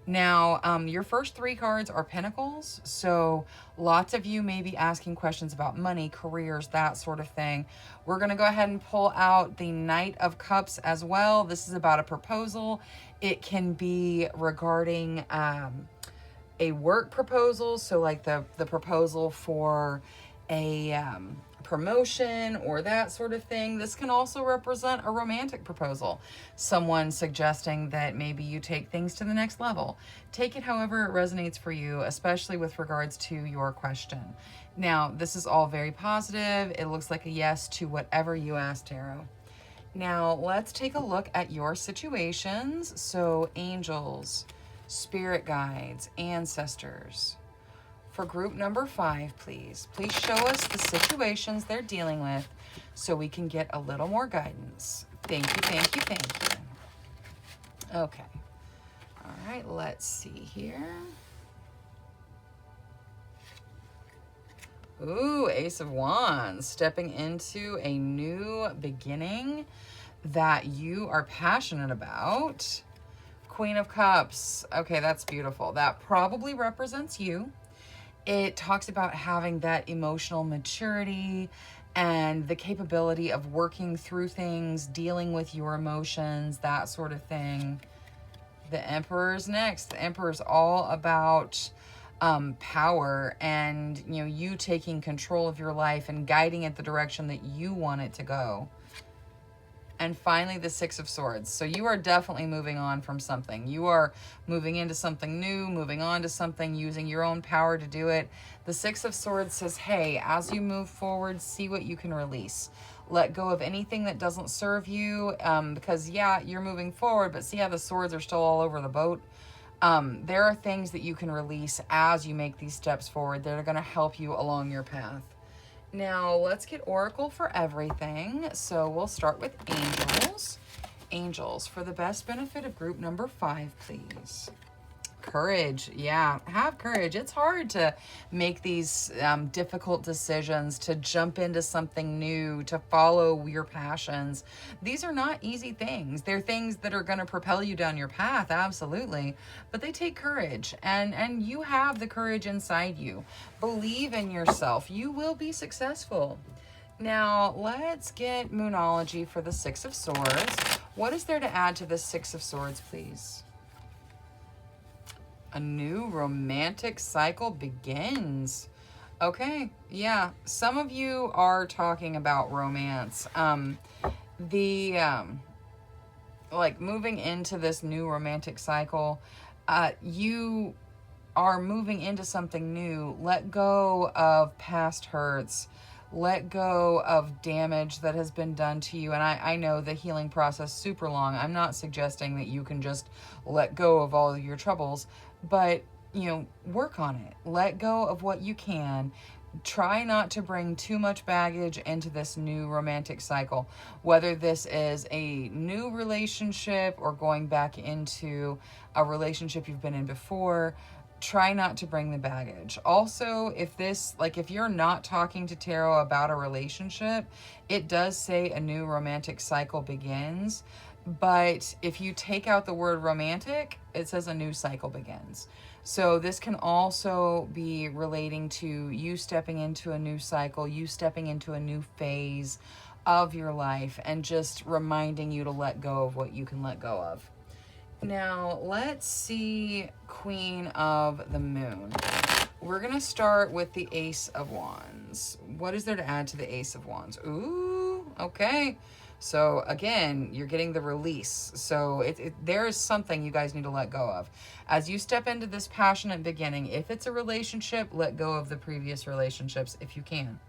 Now, your first three cards are Pentacles, so lots of you may be asking questions about money, careers, that sort of thing. We're going to go ahead and pull out the Knight of Cups as well. This is about a proposal. It can be regarding a work proposal, so like the proposal for a promotion or that sort of thing. This can also represent a romantic proposal. Someone suggesting that maybe you take things to the next level. Take it however it resonates for you, especially with regards to your question. Now, this is all very positive. It looks like a yes to whatever you asked, Tarot. Now, let's take a look at your situations. So, angels, spirit guides, ancestors. For group number 5, please. Please show us the situations they're dealing with so we can get a little more guidance. Thank you, thank you, thank you. Okay. All right, let's see here. Ooh, Ace of Wands, stepping into a new beginning that you are passionate about. Queen of Cups. Okay, that's beautiful. That probably represents you. It talks about having that emotional maturity and the capability of working through things, dealing with your emotions, that sort of thing. The Emperor's next. The Emperor's all about power and, you taking control of your life and guiding it the direction that you want it to go. And finally, the Six of Swords. So you are definitely moving on from something. You are moving into something new, moving on to something, using your own power to do it. The Six of Swords says, hey, as you move forward, see what you can release. Let go of anything that doesn't serve you, because, yeah, you're moving forward, but see how the swords are still all over the boat? There are things that you can release as you make these steps forward that are going to help you along your path. Now, let's get Oracle for everything. So we'll start with angels. Angels, for the best benefit of group number 5, please. Courage. Yeah, have courage. It's hard to make these difficult decisions, to jump into something new, to follow your passions. These are not easy things. They're things that are going to propel you down your path, absolutely. But they take courage, and you have the courage inside you. Believe in yourself. You will be successful. Now, let's get Moonology for the Six of Swords. What is there to add to the Six of Swords, please? A new romantic cycle begins. Okay, yeah. Some of you are talking about romance. Like moving into this new romantic cycle, you are moving into something new. Let go of past hurts. Let go of damage that has been done to you. And I know the healing process is super long. I'm not suggesting that you can just let go of all of your troubles, but, work on it. Let go of what you can. Try not to bring too much baggage into this new romantic cycle, whether this is a new relationship or going back into a relationship you've been in before. Try not to bring the baggage. Also, if you're not talking to Tarot about a relationship, it does say a new romantic cycle begins. But if you take out the word romantic, it says a new cycle begins. So this can also be relating to you stepping into a new cycle, you stepping into a new phase of your life and just reminding you to let go of what you can let go of. Now, let's see Queen of the Moon. We're going to start with the Ace of Wands. What is there to add to the Ace of Wands? Ooh, okay. So again, you're getting the release. So there is something you guys need to let go of. As you step into this passionate beginning, if it's a relationship, let go of the previous relationships if you can.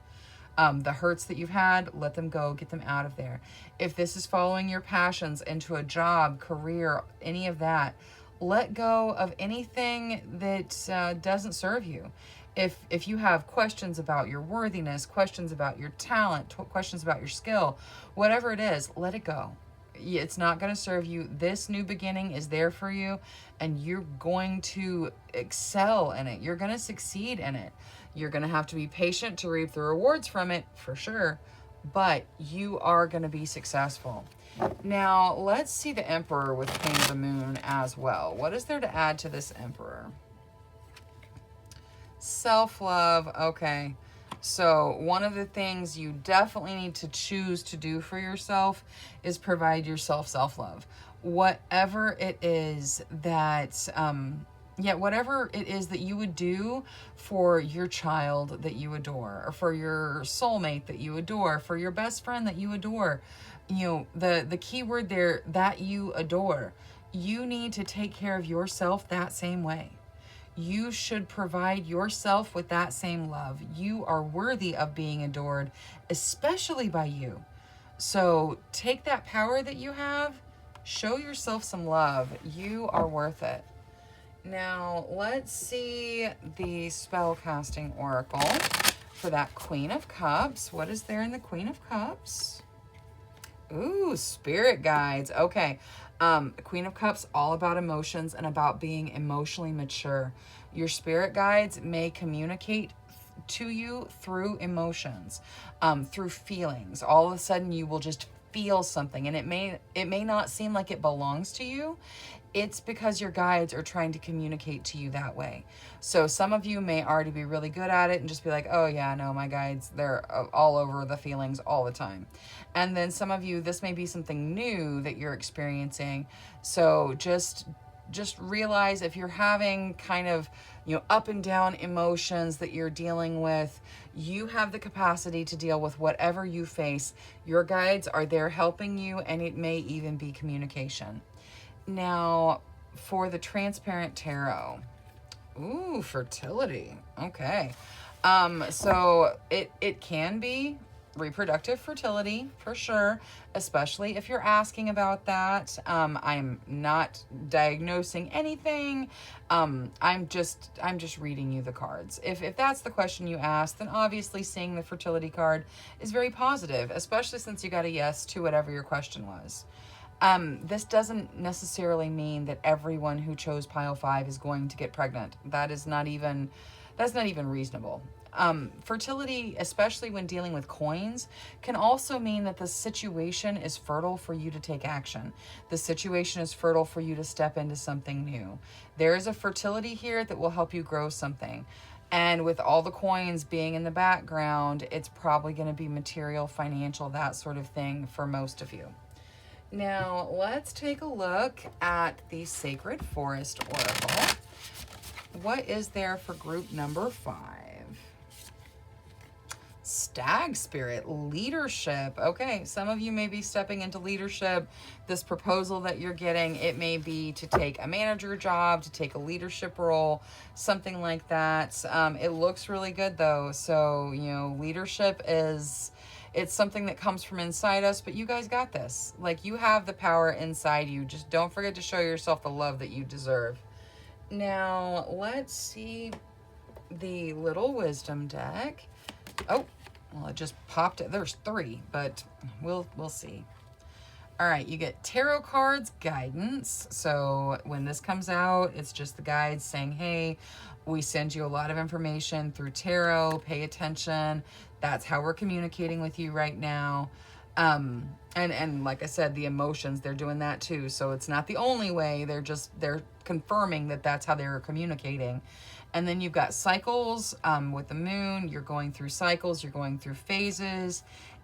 The hurts that you've had, let them go, get them out of there. If this is following your passions into a job, career, any of that, let go of anything that doesn't serve you. If you have questions about your worthiness, questions about your talent, questions about your skill, whatever it is, let it go. It's not going to serve you. This new beginning is there for you, and you're going to excel in it. You're going to succeed in it. You're going to have to be patient to reap the rewards from it, for sure, but you are going to be successful. Now, let's see the Emperor with Queen of the Moon as well. What is there to add to this Emperor? Self-love. Okay. So one of the things you definitely need to choose to do for yourself is provide yourself self-love. Whatever it is that, whatever it is that you would do for your child that you adore, or for your soulmate that you adore, for your best friend that you adore, the key word there, that you adore, you need to take care of yourself that same way. You should provide yourself with that same love. You are worthy of being adored, especially by you. So take that power that you have, show yourself some love. You are worth it. Now, let's see the spellcasting oracle for that Queen of Cups. What is there in the Queen of Cups? Ooh, spirit guides. Okay. Queen of Cups, all about emotions and about being emotionally mature. Your spirit guides may communicate to you through emotions, through feelings. All of a sudden you will just feel something, and it may not seem like it belongs to you. It's because your guides are trying to communicate to you that way. So some of you may already be really good at it and just be like, oh yeah, no, my guides, they're all over the feelings all the time. And then some of you, this may be something new that you're experiencing. So just realize if you're having kind of, up and down emotions that you're dealing with, you have the capacity to deal with whatever you face. Your guides are there helping you, and it may even be communication. Now, for the Transparent Tarot, ooh, fertility. Okay. So it can be reproductive fertility for sure, especially if you're asking about that. I'm not diagnosing anything. I'm just reading you the cards. If that's the question you asked, then obviously seeing the fertility card is very positive, especially since you got a yes to whatever your question was. This doesn't necessarily mean that everyone who chose pile 5 is going to get pregnant. That's not even reasonable. Fertility, especially when dealing with coins, can also mean that the situation is fertile for you to take action. The situation is fertile for you to step into something new. There is a fertility here that will help you grow something. And with all the coins being in the background, it's probably going to be material, financial, that sort of thing for most of you. Now, let's take a look at the Sacred Forest Oracle. What is there for group number 5? Stag Spirit, leadership. Okay, some of you may be stepping into leadership. This proposal that you're getting, it may be to take a manager job, to take a leadership role, something like that. It looks really good though. So, leadership it's something that comes from inside us, but you guys got this. Like, you have the power inside you. Just don't forget to show yourself the love that you deserve. Now, let's see the Little Wisdom deck. Oh, well, it just popped it. There's 3, but we'll see. All right, you get tarot cards, guidance. So when this comes out, it's just the guides saying, hey, we send you a lot of information through tarot. Pay attention. That's how we're communicating with you right now. And like I said, the emotions, they're doing that too. So it's not the only way. They're confirming that that's how they're communicating. And then you've got cycles with the moon. You're going through cycles. You're going through phases.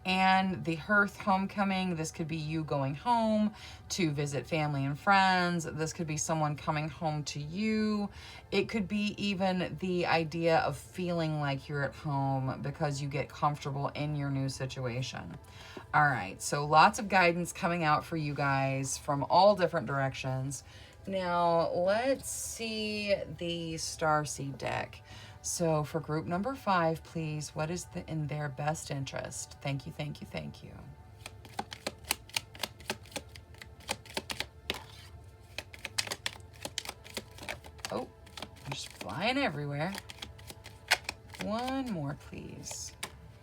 and the hearth homecoming. This could be you going home to visit family and friends. This could be someone coming home to you. It could be even the idea of feeling like you're at home because you get comfortable in your new situation. All right, so lots of guidance coming out for you guys from all different directions. Now, let's see the Starseed deck. So for group number 5, please, what is in their best interest? Thank you, thank you, thank you. Oh, you're just flying everywhere. One more, please.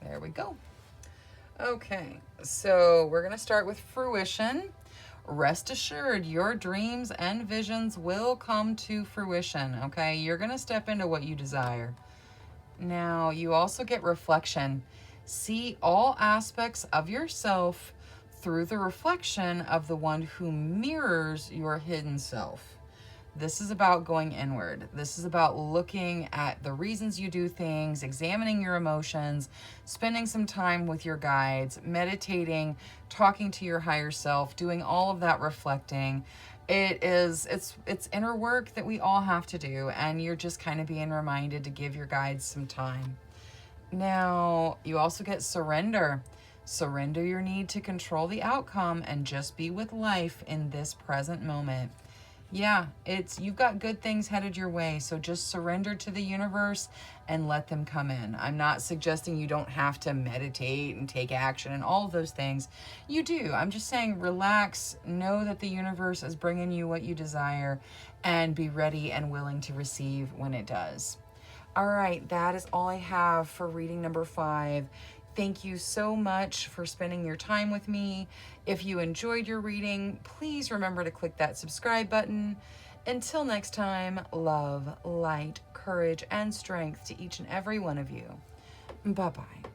There we go. Okay, so we're going to start with fruition. Rest assured, your dreams and visions will come to fruition, okay? You're going to step into what you desire. Now, you also get reflection. See all aspects of yourself through the reflection of the one who mirrors your hidden self. This is about going inward. This is about looking at the reasons you do things, examining your emotions, spending some time with your guides, meditating, talking to your higher self, doing all of that reflecting. It's inner work that we all have to do, and you're just kind of being reminded to give your guides some time. Now, you also get surrender. Surrender your need to control the outcome and just be with life in this present moment. Yeah, you've got good things headed your way, so just surrender to the universe and let them come in. I'm not suggesting you don't have to meditate and take action and all of those things. You do. I'm just saying relax, know that the universe is bringing you what you desire, and be ready and willing to receive when it does. All right, that is all I have for reading number 5. Thank you so much for spending your time with me. If you enjoyed your reading, please remember to click that subscribe button. Until next time, love, light, courage, and strength to each and every one of you. Bye-bye.